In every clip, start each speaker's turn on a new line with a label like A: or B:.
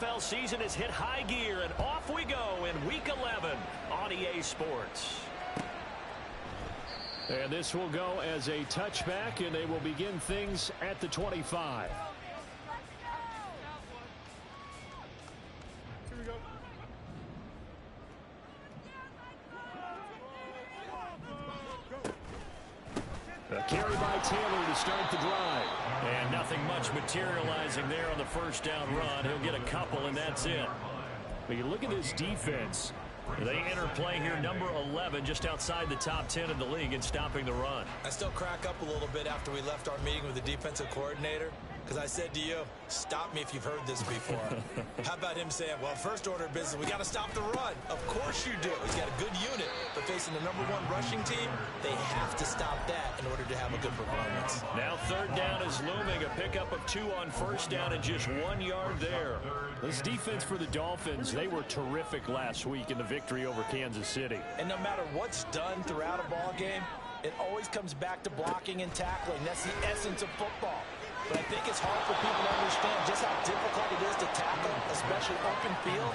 A: NFL season has hit high gear, and off we go in Week 11 on EA Sports.
B: And this will go as a touchback, and they will begin things at the 25.
C: Here we go.
B: A carry by Taylor to start the drive.
A: And nothing much materializing there on the first down run. He'll get a couple, and that's it.
B: But you look at this defense.
A: They enter play here, number 11, just outside the top 10 in the league in stopping the run.
D: I still crack up a little bit after we left our meeting with the defensive coordinator, because I said to you, stop me if you've heard this before. How about him saying, well, first order of business, we got to stop the run. Of course you do. He's got a good unit, but facing the number 1 rushing team, they have to stop that in order to have a good performance.
A: Now third down is looming, a pickup of 2 on first down and just 1 yard there.
B: This defense for the Dolphins, they were terrific last week in the victory over Kansas City.
D: And no matter what's done throughout a ball game, it always comes back to blocking and tackling. That's the essence of football. But I think it's hard for people to understand just how difficult it is to tackle, especially open field.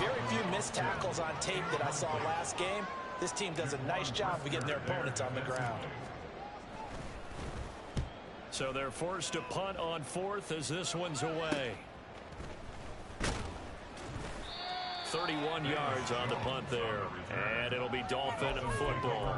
D: Very few missed tackles on tape that I saw last game. This team does a nice job of getting their opponents on the ground.
A: So they're forced to punt on 4th as this one's away. 31 yards on the punt there. And it'll be Dolphin football.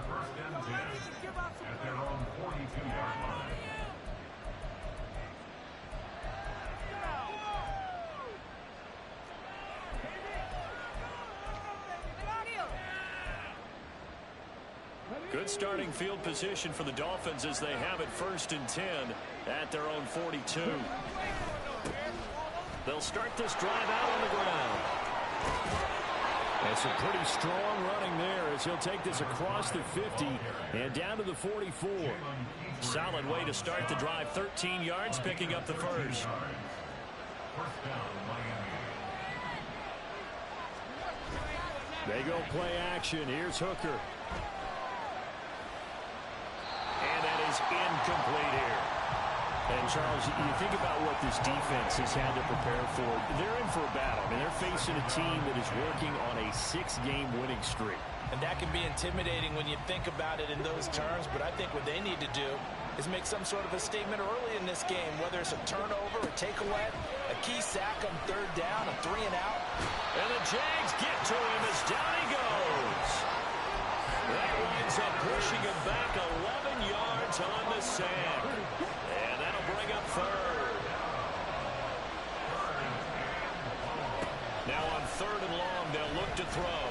A: Good starting field position for the Dolphins as they have it 1st and 10 at their own 42. They'll start this drive out on the ground.
B: That's a pretty strong running there as he'll take this across the 50 and down to the 44.
A: Solid way to start the drive. 13 yards, picking up the first.
B: They go play action. Here's Hooker.
A: And that is incomplete here.
B: And, Charles, you think about what this defense has had to prepare for. They're in for a battle. I mean, they're facing a team that is working on a 6-game winning streak.
D: And that can be intimidating when you think about it in those terms, but I think what they need to do is make some sort of a statement early in this game, whether it's a turnover, a takeaway, a key sack on 3rd down, a 3 and out.
A: And the Jags get to him as down he goes. That winds up pushing him back 11 yards on the sack. And that'll bring up 3rd. Now on 3rd and long, they'll look to throw.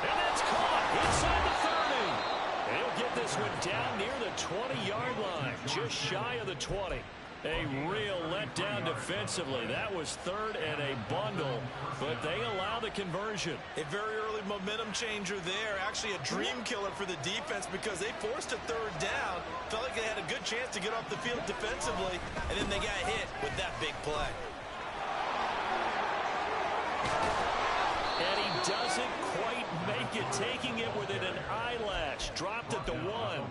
A: And that's caught inside the 30. He'll get this one down near the 20-yard line, just shy of the 20. A real letdown defensively. That was 3rd and a bundle, but they allow the conversion.
D: A very early momentum changer there. Actually a dream killer for the defense because they forced a 3rd down. Felt like they had a good chance to get off the field defensively, and then they got hit with that big play.
A: And he doesn't quite make it, taking it within an eyelash. Dropped at the 1.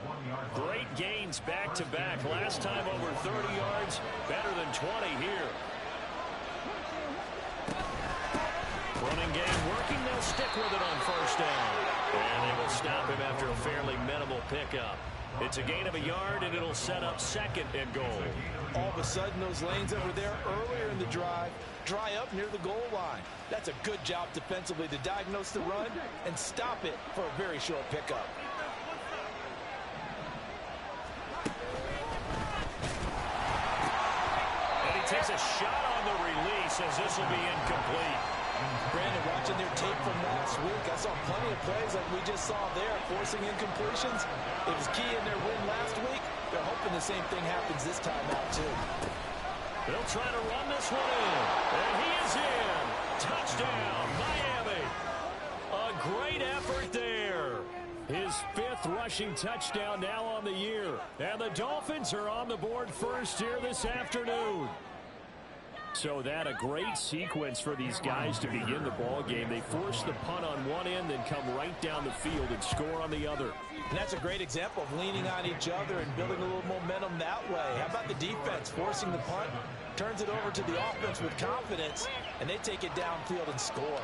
A: Great gains back-to-back. Last time over 30 yards, better than 20 here. Running game working. They'll stick with it on 1st down. And they will stop him after a fairly minimal pickup. It's a gain of a yard, and it'll set up 2nd and goal.
D: All of a sudden, those lanes that were there earlier in the drive dry up near the goal line. That's a good job defensively to diagnose the run and stop it for a very short pickup.
A: And he takes a shot on the release as this will be incomplete.
D: Brandon, watching their tape from last week, I saw plenty of plays like we just saw there, forcing incompletions. It was key in their win last week. They're hoping the same thing happens this time out, too.
A: They'll try to run this one in. And he is in. Touchdown, Miami. A great effort there.
B: His 5th rushing touchdown now on the year. And the Dolphins are on the board first here this afternoon. So that a great sequence for these guys to begin the ball game. They force the punt on one end, then come right down the field and score on the other.
D: And that's a great example of leaning on each other and building a little momentum that way. How about the defense forcing the punt, turns it over to the offense with confidence, and they take it downfield and score.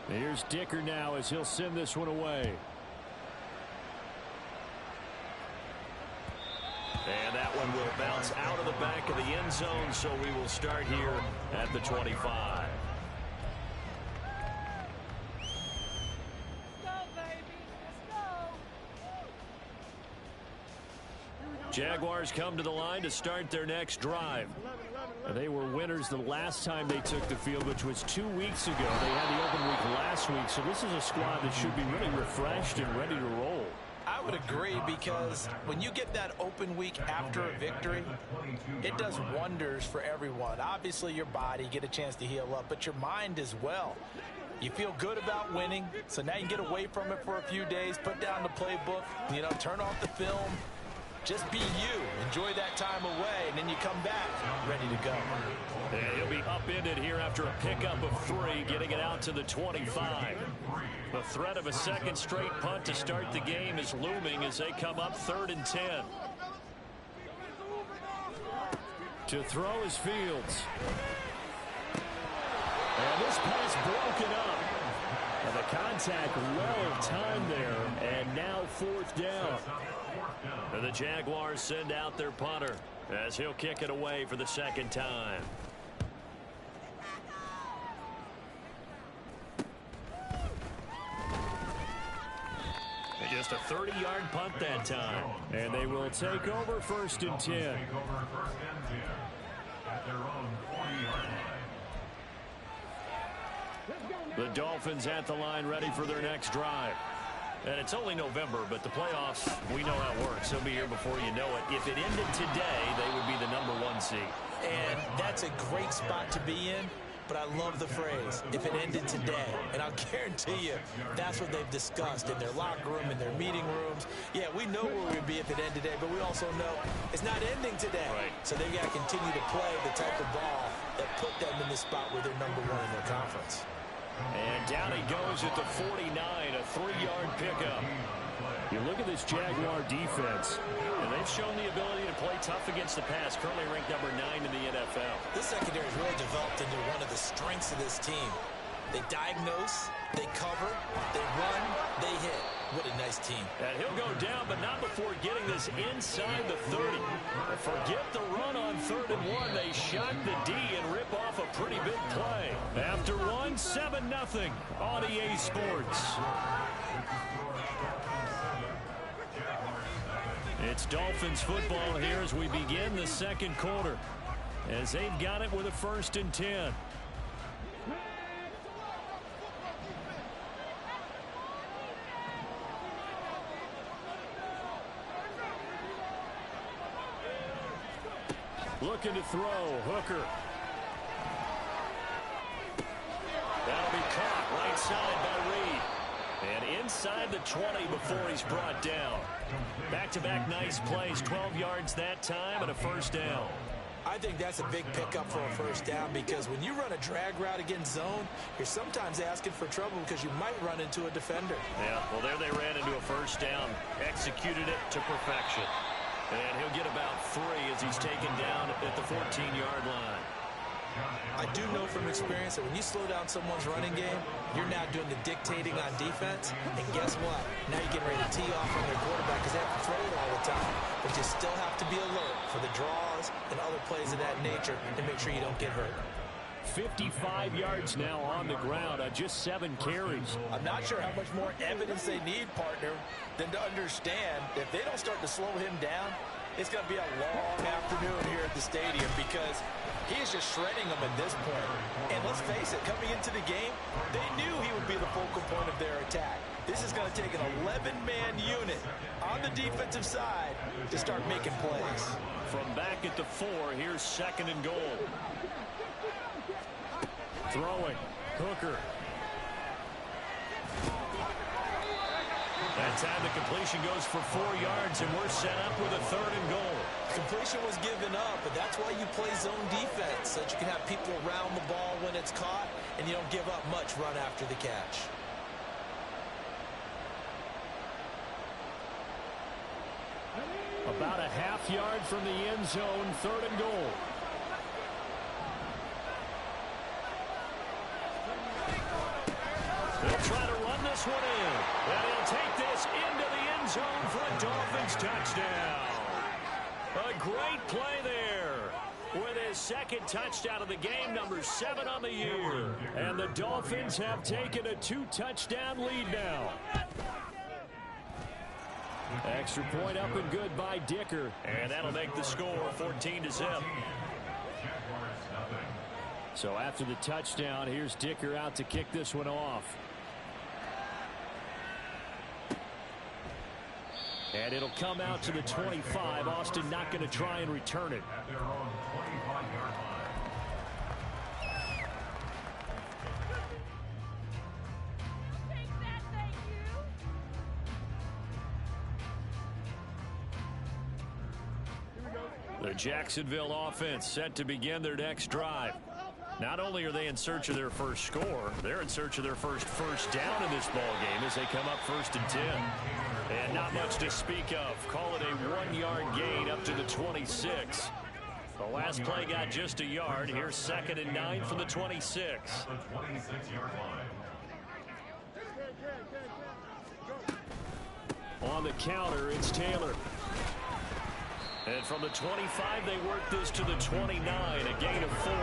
B: Here's Dicker now as he'll send this one away.
A: And that one will bounce out of the back of the end zone, so we will start here at the 25. Jaguars come to the line to start their next drive.
B: They were winners the last time they took the field, which was 2 weeks ago. They had the open week last week, so this is a squad that should be really refreshed and ready to roll.
D: I would agree, because when you get that open week after a victory, it does wonders for everyone. Obviously, your body, get a chance to heal up, but your mind as well. You feel good about winning, so now you get away from it for a few days, put down the playbook, turn off the film. Just be you. Enjoy that time away, and then you come back ready to go.
A: And he'll be upended here after a pickup of 3, getting it out to the 25. The threat of a second straight punt to start the game is looming as they come up 3rd and 10.
B: To throw is Fields.
A: And this pass broken up.
B: And the contact well timed there, and now 4th down.
A: And the Jaguars send out their punter as he'll kick it away for the second time. And just a 30-yard punt that time.
B: And they will take over 1st and 10.
A: The Dolphins at the line ready for their next drive. And it's only November, but the playoffs, we know how it works. They'll be here before you know it. If it ended today, they would be the #1 seed.
D: And that's a great spot to be in, but I love the phrase, if it ended today. And I'll guarantee you, that's what they've discussed in their locker room, in their meeting rooms. Yeah, we know where we'd be if it ended today, but we also know it's not ending today.
A: Right.
D: So they've got to continue to play the type of ball that put them in the spot where they're #1 in their conference.
A: And down he goes at the 49, a 3-yard pickup.
B: You look at this Jaguar defense,
A: and they've shown the ability to play tough against the pass, currently ranked #9 in the NFL.
D: This secondary has really developed into one of the strengths of this team. They diagnose, they cover, they run, they hit. What a nice team.
A: And he'll go down, but not before getting this inside the 30. Forget the run on 3rd and 1. They shock the D and rip off a pretty big play. After 1, 7-0 on EA Sports. It's Dolphins football here as we begin the second quarter, as they've got it with a 1st and 10.
B: looking to throw. Hooker.
A: That'll be caught right side by Reed. And inside the 20 before he's brought down. Back-to-back nice plays, 12 yards that time and a 1st down.
D: I think that's a big pickup for a 1st down, because when you run a drag route against zone, you're sometimes asking for trouble because you might run into a defender.
A: Yeah, well, there they ran into a 1st down, executed it to perfection. And he'll get about 3 as he's taken down at the 14-yard line.
D: I do know from experience that when you slow down someone's running game, you're now doing the dictating on defense. And guess what? Now you're getting ready to tee off on their quarterback because they have to throw it all the time. But you still have to be alert for the draws and other plays of that nature to make sure you don't get hurt.
B: 55 yards now on the ground on just 7 carries.
D: I'm not sure how much more evidence they need, partner, than to understand that if they don't start to slow him down, it's going to be a long afternoon here at the stadium, because he is just shredding them at this point. And let's face it, coming into the game, they knew he would be the focal point of their attack. This is going to take an 11-man unit on the defensive side to start making plays.
A: From back at the 4, here's 2nd and goal. Throwing. Hooker. That time the completion goes for 4 yards, and we're set up with a 3rd and goal.
D: Completion was given up, but that's why you play zone defense, so that you can have people around the ball when it's caught, and you don't give up much run after the catch.
A: About a half yard from the end zone, 3rd and goal. They'll try to run this one in. And he'll take this into the end zone for a Dolphins touchdown. A great play there. With his 2nd touchdown of the game, number 7 on the year. And the Dolphins have taken a 2-touchdown lead now. Extra point up and good by Dicker. And that'll make the score 14-0. So after the touchdown, here's Dicker out to kick this one off. And it'll come out to the 25. Austin not going to try and return it. The Jacksonville offense set to begin their next drive. Not only are they in search of their first score, they're in search of their first down in this ball game as they come up 1st and 10. And not much to speak of. Call it a 1-yard gain up to the 26. The last play got just a yard. Here's 2nd and 9 from the 26. On the counter, it's Taylor. And from the 25, they work this to the 29, a gain of 4.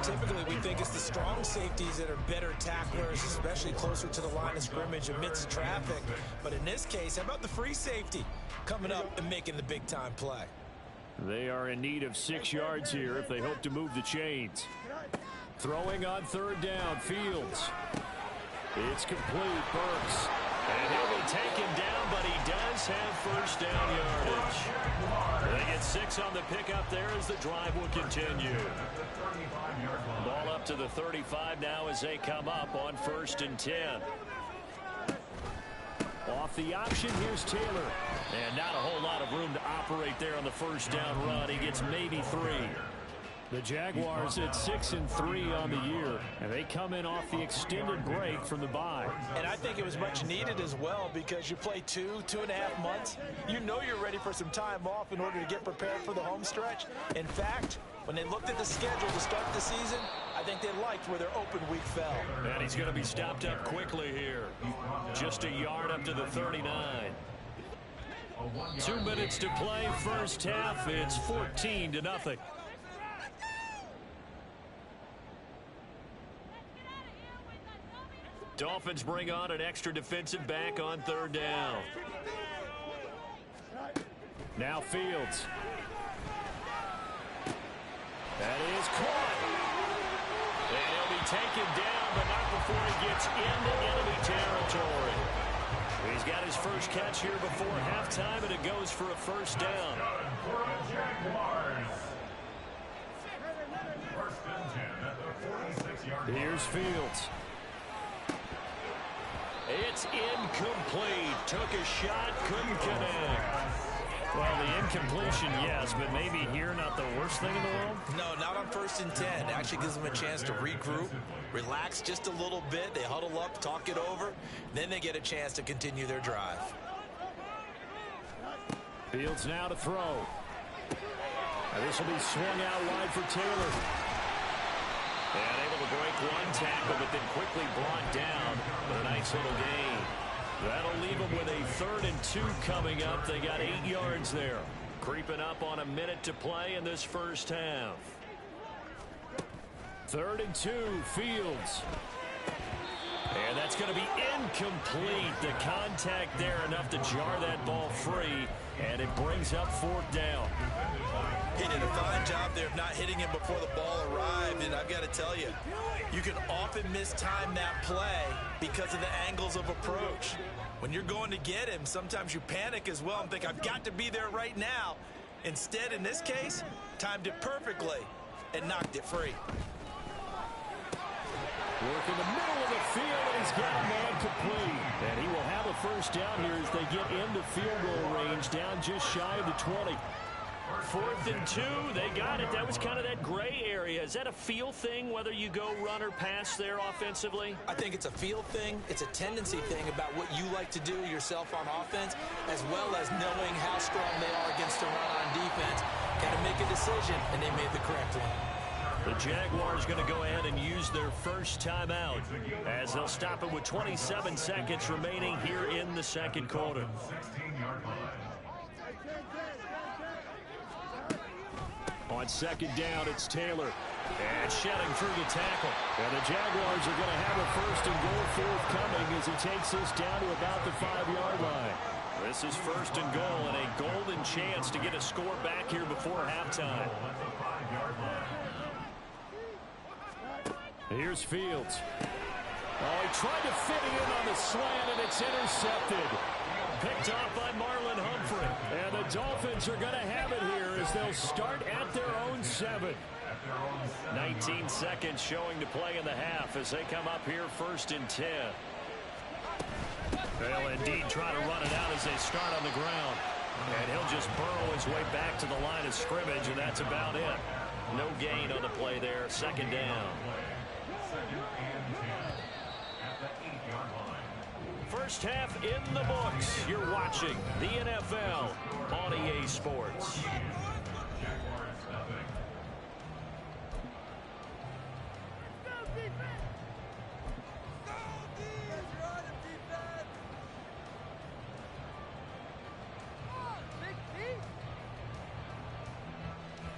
D: Typically, we think it's the strong safeties that are better tacklers, especially closer to the line of scrimmage amidst traffic. But in this case, how about the free safety coming up and making the big-time play?
A: They are in need of 6 yards here if they hope to move the chains. Throwing on 3rd down, Fields. It's complete, Burks. And he'll be taken down, but he does have 1st down yardage. They get 6 on the pickup there as the drive will continue. Ball up to the 35 now as they come up on 1st and 10. Off the option, here's Taylor. And not a whole lot of room to operate there on the 1st down run. He gets maybe 3. The Jaguars at 6-3 on the year, and they come in off the extended break from the bye.
D: And I think it was much needed as well because you play 2.5 months. You know you're ready for some time off in order to get prepared for the home stretch. In fact, when they looked at the schedule to start the season, I think they liked where their open week fell.
A: And he's going to be stopped up quickly here. Just a yard up to the 39. 2 minutes to play, 1st half. It's 14-0. Dolphins bring on an extra defensive back on 3rd down. Now Fields. That is caught. And he'll be taken down, but not before he gets into enemy territory. He's got his first catch here before halftime, and it goes for a 1st down. Here's Fields. It's incomplete. Took a shot, couldn't connect. Well, the incompletion, yes, but maybe here not the worst thing in the world?
D: No, not on 1st and 10. It actually gives them a chance to regroup, relax just a little bit. They huddle up, talk it over. Then they get a chance to continue their drive.
A: Fields now to throw. This will be swung out wide for Taylor. And able to break one tackle, but then quickly brought down with a nice little gain. That'll leave them with a 3rd and 2 coming up. They got 8 yards there. Creeping up on a minute to play in this 1st half. 3rd and 2, Fields. And that's going to be incomplete. The contact there enough to jar that ball free, and it brings up 4th down.
D: He did a fine job there of not hitting him before the ball arrived, and I've got to tell you, you can often mistime that play because of the angles of approach. When you're going to get him, sometimes you panic as well and think, I've got to be there right now. Instead, in this case, timed it perfectly and knocked it free.
A: Work in the middle of the field, and he's got a man complete. And he will have a 1st down here as they get into field goal range, down just shy of the 20. 4th and 2, they got it. That was kind of that gray area. Is that a feel thing, whether you go run or pass there offensively?
D: I think it's a feel thing. It's a tendency thing about what you like to do yourself on offense, as well as knowing how strong they are against the run on defense. Got to make a decision, and they made the correct one.
A: The Jaguars going to go ahead and use their first timeout as they'll stop it with 27 seconds remaining here in the 2nd quarter. On 2nd down, it's Taylor. And shedding through the tackle. And the Jaguars are going to have a 1st and goal forthcoming as he takes this down to about the 5-yard line. This is 1st and goal and a golden chance to get a score back here before halftime. Here's Fields. Oh, he tried to fit it in on the slant, and it's intercepted. Picked off by Marlon Humphrey. And the Dolphins are going to have it here as they'll start at their own 7. 19 seconds showing to play in the half as they come up here 1st and 10. They'll indeed try to run it out as they start on the ground. And he'll just burrow his way back to the line of scrimmage, and that's about it. No gain on the play there. 2nd down. First half in the books. You're watching the NFL on EA Sports.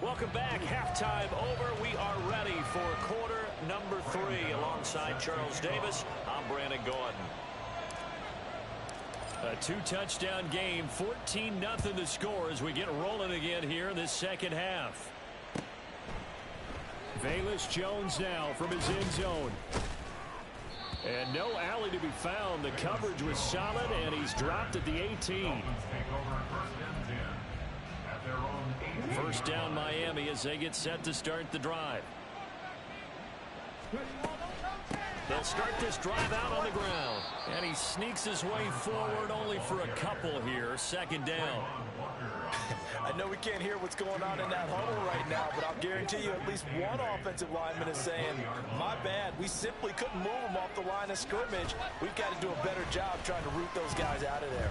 A: Welcome back. Halftime over. We are ready for quarter number 3. Alongside Charles Davis, I'm Brandon Gordon. A 2-touchdown game, 14-0 the score as we get rolling again here in this 2nd half. Velus Jones now from his end zone. And no alley to be found. The coverage was solid, and he's dropped at the 18. 1st down Miami as they get set to start the drive. They'll start this drive out on the ground. And he sneaks his way forward only for a couple here. 2nd down.
D: I know we can't hear what's going on in that huddle right now, but I'll guarantee you at least one offensive lineman is saying, my bad, we simply couldn't move them off the line of scrimmage. We've got to do a better job trying to root those guys out of there.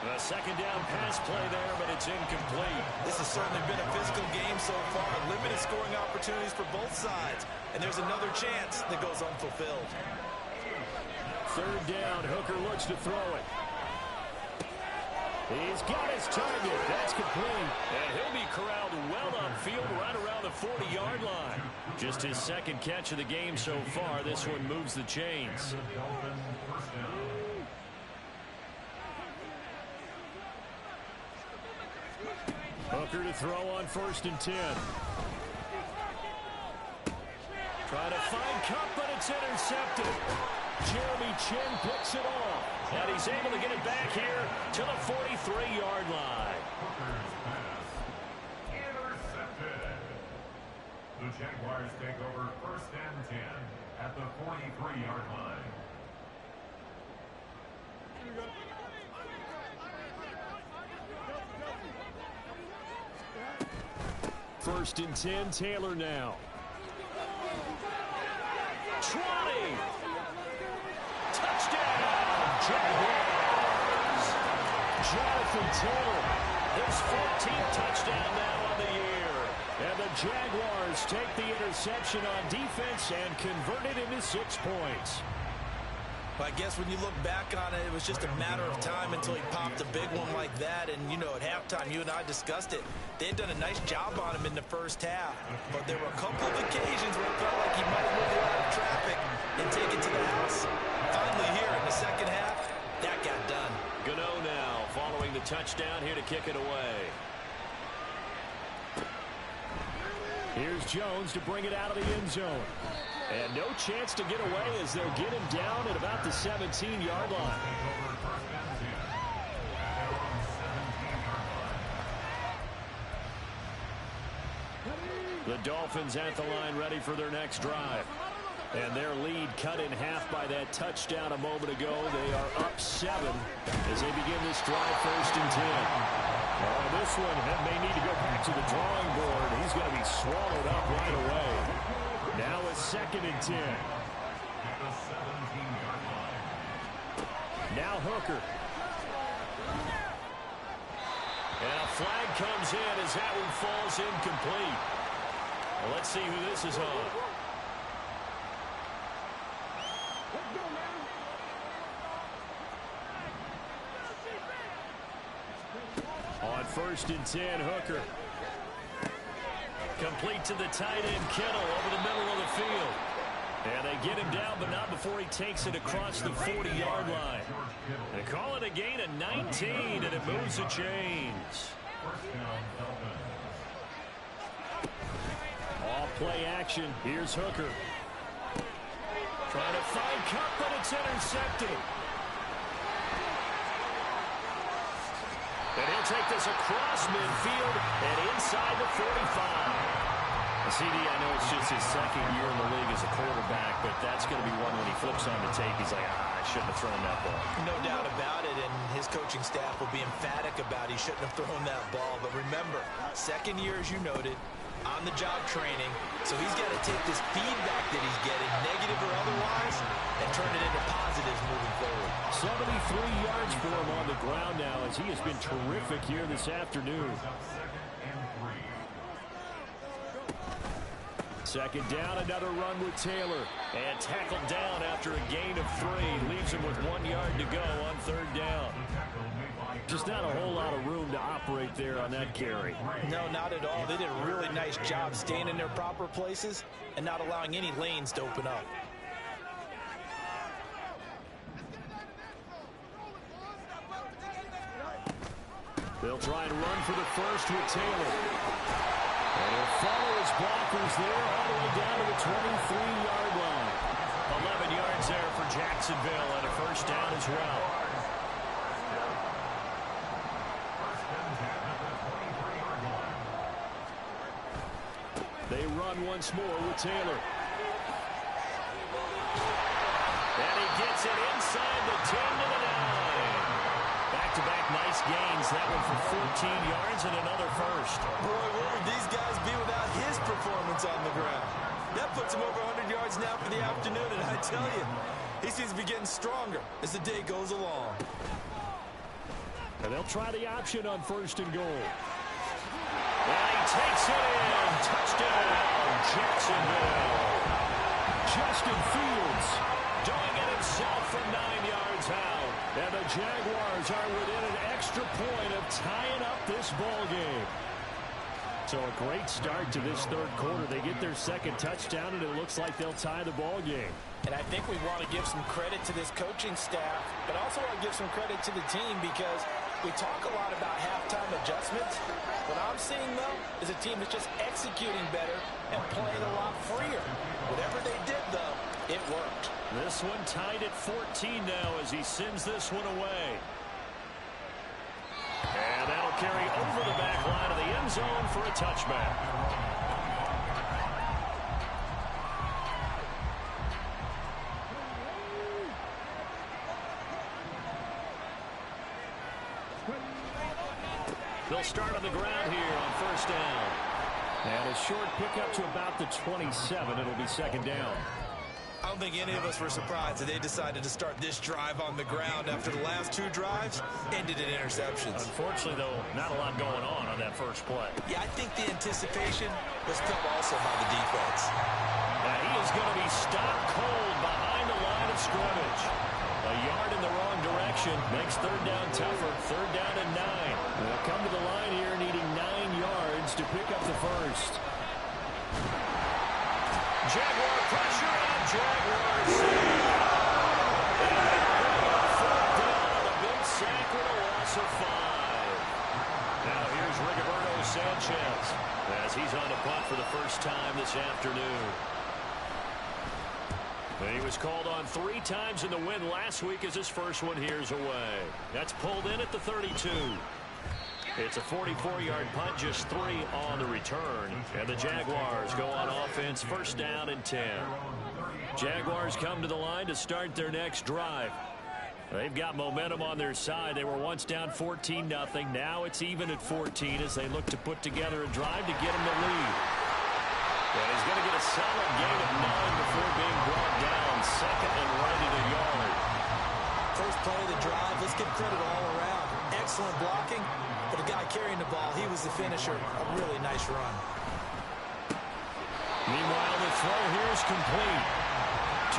A: A 2nd down pass play there, but it's incomplete.
D: This has certainly been a physical game so far. Limited scoring opportunities for both sides. And there's another chance that goes unfulfilled.
A: 3rd down, Hooker looks to throw it. He's got his target. That's complete. And he'll be corralled well upfield right around the 40-yard line. Just his 2nd catch of the game so far. This one moves the chains. Hooker to throw on 1st and 10. Trying to find Cup, but it's intercepted. Jeremy Chin picks it off. And he's able to get it back here to the 43-yard line.
C: Intercepted. The Jaguars take over 1st and 10 at the 43-yard line.
A: 1st and 10, Taylor now. 20. Touchdown, Jaguars. Jonathan Taylor, his 14th touchdown now on the year. And the Jaguars take the interception on defense and convert it into 6 points.
D: But I guess when you look back on it, it was just a matter of time until he popped a big one like that. And, you know, at halftime, you and I discussed it. They had done a nice job on him in the first half. But there were a couple of occasions where it felt like he might have moved out of traffic. and take it to the house. Finally here in the second half, that got done.
A: Gano now following the touchdown here to kick it away.
B: Here's Jones to bring it out of the end zone. And no chance to get away as they'll get him down at about the 17-yard line. The Dolphins at the line ready for their next drive. And their lead cut in half by that touchdown a moment ago. They are up 7 as they begin this drive, 1st and 10. This one may need to go back to the drawing board. He's going to be swallowed up right away. Now it's 2nd and 10. Now Hooker.
A: And a flag comes in as that one falls incomplete. Well, let's see who this is on.
B: On 1st and 10, Hooker.
A: Complete to the tight end, Kittle, over the middle of the field. And they get him down, but not before he takes it across the 40-yard line. They call it a gain of 19, and it moves the chains.
B: Off-play action. Here's Hooker.
A: Trying to find Cup, but it's intercepted. And he'll take this across midfield and inside the 45.
B: CD, I know it's just his 2nd year in the league as a quarterback, but that's going to be one when he flips on the tape. He's like, I shouldn't have thrown that ball.
D: No doubt about it, and his coaching staff will be emphatic about he shouldn't have thrown that ball. But remember, 2nd year, as you noted, on-the-job training, so he's got to take this feedback that he's getting, negative or otherwise, and turn it into positives moving forward.
B: 73 yards for him on the ground now as he has been terrific here this afternoon. 2nd down, another run with Taylor.
A: And tackled down after a gain of 3. Leaves him with 1 yard to go on 3rd down.
B: Just not a whole lot of room to operate there on that carry.
D: No, not at all. They did a really nice job staying in their proper places and not allowing any lanes to open up.
B: They'll try and run for the first with Taylor. And he'll follow his blockers there all the way down to the 23-yard line.
A: 11 yards there for Jacksonville and a 1st down as well.
B: They run once more with Taylor.
A: And he gets it inside the 10 to the 9. Back-to-back nice gains. That one for 14 yards and another 1st.
D: Boy, where would these guys be without his performance on the ground? That puts him over 100 yards now for the afternoon, and I tell you, he seems to be getting stronger as the day goes along.
B: And they'll try the option on 1st and goal.
A: And he takes it in. Touchdown, Jacksonville.
B: Justin Fields
A: doing it himself from 9 yards out.
B: And the Jaguars are within an extra point of tying up this ball game. So a great start to this 3rd quarter. They get their 2nd touchdown, and it looks like they'll tie the ball game.
D: And I think we want to give some credit to this coaching staff, but also want to give some credit to the team because we talk a lot about halftime adjustments. What I'm seeing, though, is a team that's just executing better and playing a lot freer. Whatever they did, though, it worked.
A: This one tied at 14 now as he sends this one away. And that'll carry over the back line of the end zone for a touchback. They'll start on the ground here on 1st down.
B: And a short pickup to about the 27. It'll be 2nd down.
D: I don't think any of us were surprised that they decided to start this drive on the ground after the last 2 drives ended in interceptions.
A: Unfortunately, though, not a lot going on that first play.
D: Yeah, I think the anticipation was felt also by the defense.
A: Now he is going to be stopped cold behind the line of scrimmage. A yard in the wrong direction makes 3rd down tougher. 3rd down and 9.
B: They'll come to the line here needing 9 yards to pick up the first.
A: Jaguar pressure and Jaguars save. And fourth down on a big sack with a loss of 5. Now here's Rigoberto Sanchez as he's on the punt for the first time this afternoon. He was called on 3 times in the win last week as his first one here's away. That's pulled in at the 32. It's a 44-yard punt, just 3 on the return. And the Jaguars go on offense, first down and 10. Jaguars come to the line to start their next drive. They've got momentum on their side. They were once down 14-0. Now it's even at 14 as they look to put together a drive to get them the lead. And he's going to get a solid gain of 9 before being brought down. Second and right at a yard.
D: First play of the drive. Let's give credit all around. Excellent blocking, but the guy carrying the ball, he was the finisher. A really nice run.
A: Meanwhile, the throw here is complete.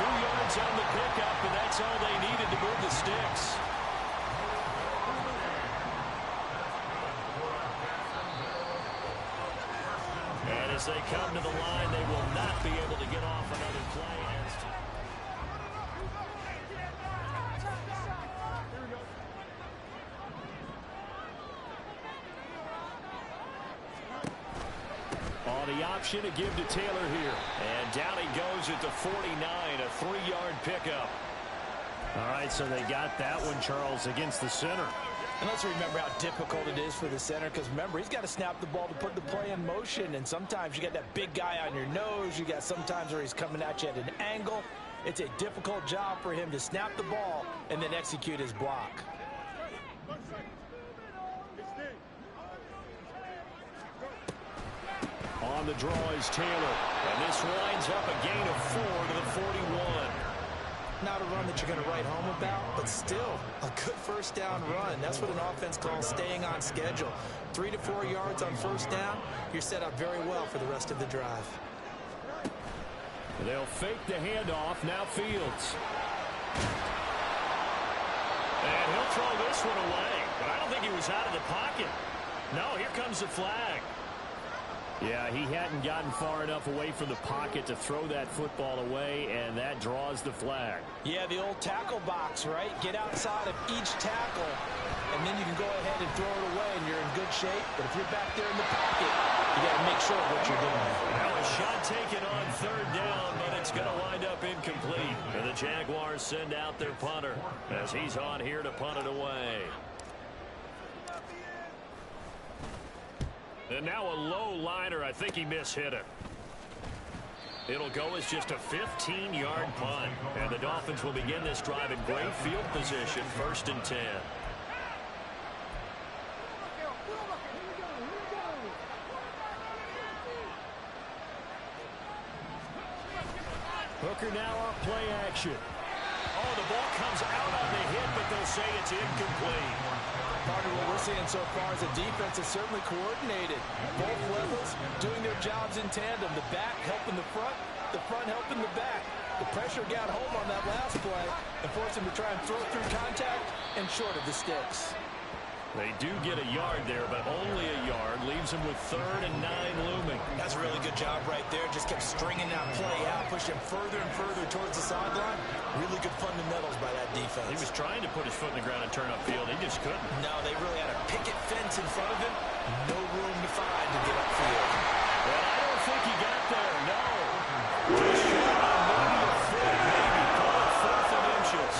A: 2 yards on the pickup, and that's all they needed to move the sticks. And as they come to the line, they will not be able to get off another play. The option to give to Taylor here. And down he goes at the 49, a 3-yard pickup. All right, so they got that one, Charles, against the center.
D: And let's remember how difficult it is for the center, because remember, he's got to snap the ball to put the play in motion, and sometimes you got that big guy on your nose. You got sometimes where he's coming at you at an angle. It's a difficult job for him to snap the ball and then execute his block.
A: On the draw is Taylor, and this winds up a gain of 4 to the 41.
D: Not a run that you're going to write home about, but still a good first down run. That's what an offense calls staying on schedule. 3 to 4 yards on first down, you're set up very well for the rest of the drive.
A: They'll fake the handoff. Now Fields. And he'll throw this one away, but I don't think he was out of the pocket. No, here comes the flag. Yeah, he hadn't gotten far enough away from the pocket to throw that football away, and that draws the flag.
D: Yeah, the old tackle box, right? Get outside of each tackle, and then you can go ahead and throw it away, and you're in good shape. But if you're back there in the pocket, you got to make sure of what you're doing.
A: Now a shot taken on third down, but it's going to wind up incomplete. And the Jaguars send out their punter as he's on here to punt it away. And now a low liner. I think he mishit it. It'll go as just a 15-yard punt. And the Dolphins will begin this drive in great field position, first and 10. Hooker now off play action. Oh, the ball comes out on the hit, but they'll say it's incomplete.
D: Part of what we're seeing so far is the defense is certainly coordinated. Both levels doing their jobs in tandem. The back helping the front helping the back. The pressure got home on that last play and forced him to try and throw through contact and short of the sticks.
A: They do get a yard there, but only a yard. Leaves him with 3rd and 9 looming.
D: That's a really good job right there. Just kept stringing that play out, pushed him further and further towards the sideline. Really good fundamentals by that defense.
A: He was trying to put his foot in the ground and turn upfield. He just couldn't.
D: No, they really had a picket fence in front of him. No room to find to get upfield.
A: Well, I don't think he got there, no. Just shot on maybe a foot, maybe. Call it 4th and inches.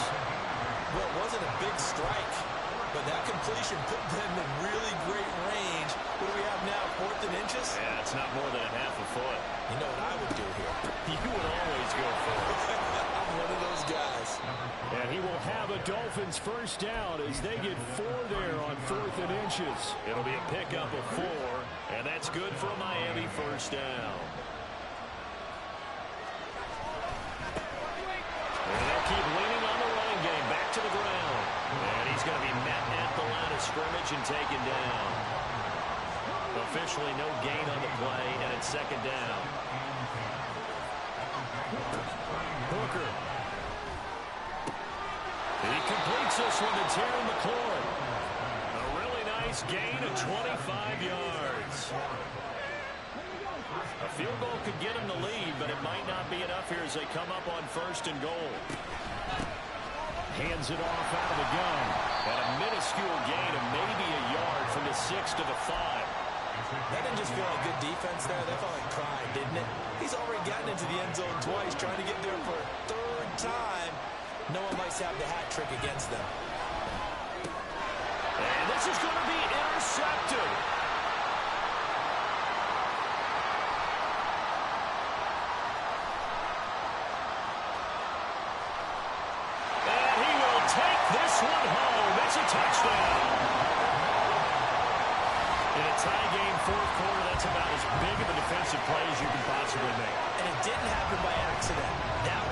D: Well, it wasn't a big strike, but that completion put them in really great range. What do we have now, 4th and inches?
A: Yeah, it's not more than a half a foot.
D: You know what I would do here?
A: You would always go for it.
D: I'm one of those guys.
A: And he will have a Dolphins first down as they get 4 there on 4th and inches. It'll be a pickup of 4, and that's good for a Miami first down. And they'll keep leaning on the running game, back to the ground. And he's going to be met at the line of scrimmage and taken down. Officially no gain on the play, and it's 2nd down. Hooker. He completes this one to Terry McLaurin. A really nice gain of 25 yards. A Field goal could get them the lead, but it might not be enough here as they come up on 1st and goal. Hands it off out of the gun. And a minuscule gain of maybe a yard from the 6 to the 5.
D: That didn't just feel like good defense there. That felt like pride, didn't it? He's already gotten into the end zone twice, trying to get there for a 3rd time. No one likes to have the hat trick against them.
A: And this is going to be intercepted. And he will take this one home. It's a touchdown. In a tie game, 4th quarter, that's about as big of a defensive play as you can possibly make.
D: And it didn't happen by accident. That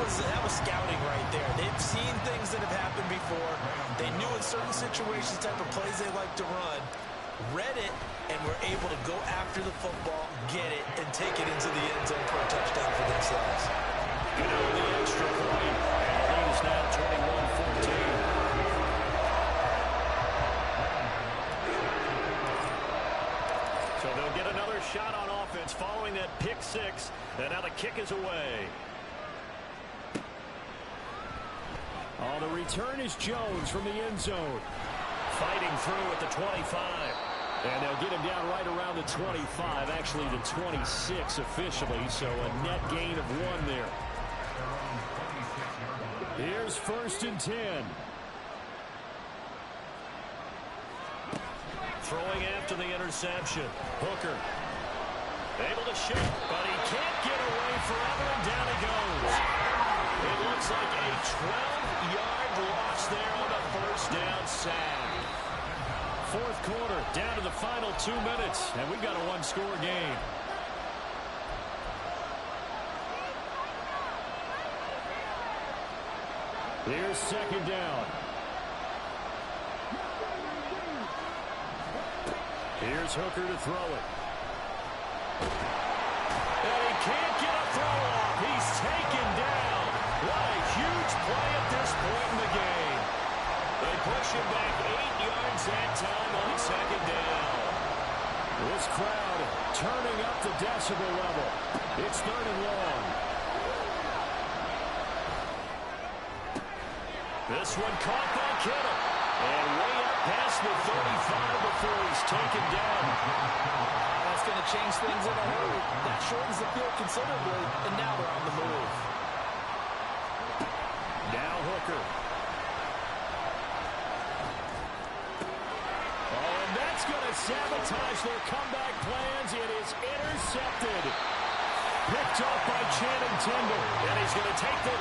D: was scouting right there. They've seen things that have happened before. They knew in certain situations type of plays they like to run, read it, and were able to go after the football, get it, and take it into the end zone for a touchdown for themselves.
A: You know, the extra point, and the lead is now 21-14. So they'll get another shot on offense following that pick 6, and now the kick is away.
B: On the return is Jones from the end zone.
A: Fighting through at the 25.
B: And they'll get him down right around the 25, actually the 26 officially, so a net gain of 1 there. Here's 1st and 10.
A: Throwing after the interception. Hooker able to shoot, but he can't get away forever, and down he goes. It looks like a 12-yard loss there on the 1st down sack. 4th quarter, down to the final 2 minutes, and we've got a 1-score game.
B: Here's 2nd down. Here's Hooker to throw it.
A: And he can't get a throw off. He's taken down. What a huge play at this point in the game. They push him back 8 yards that time on 2nd down.
B: This crowd turning up the decibel level. It's 3rd and long.
A: This one caught by Kittle. And way up past the 35 before he's taken down.
D: That's going to change things in a hurry. That shortens the field considerably, and now they're on the move.
A: Now Hooker.
B: Oh, and that's going to sabotage their comeback plans. It is intercepted. Picked up by Channing Tindall.
A: And he's going to take the...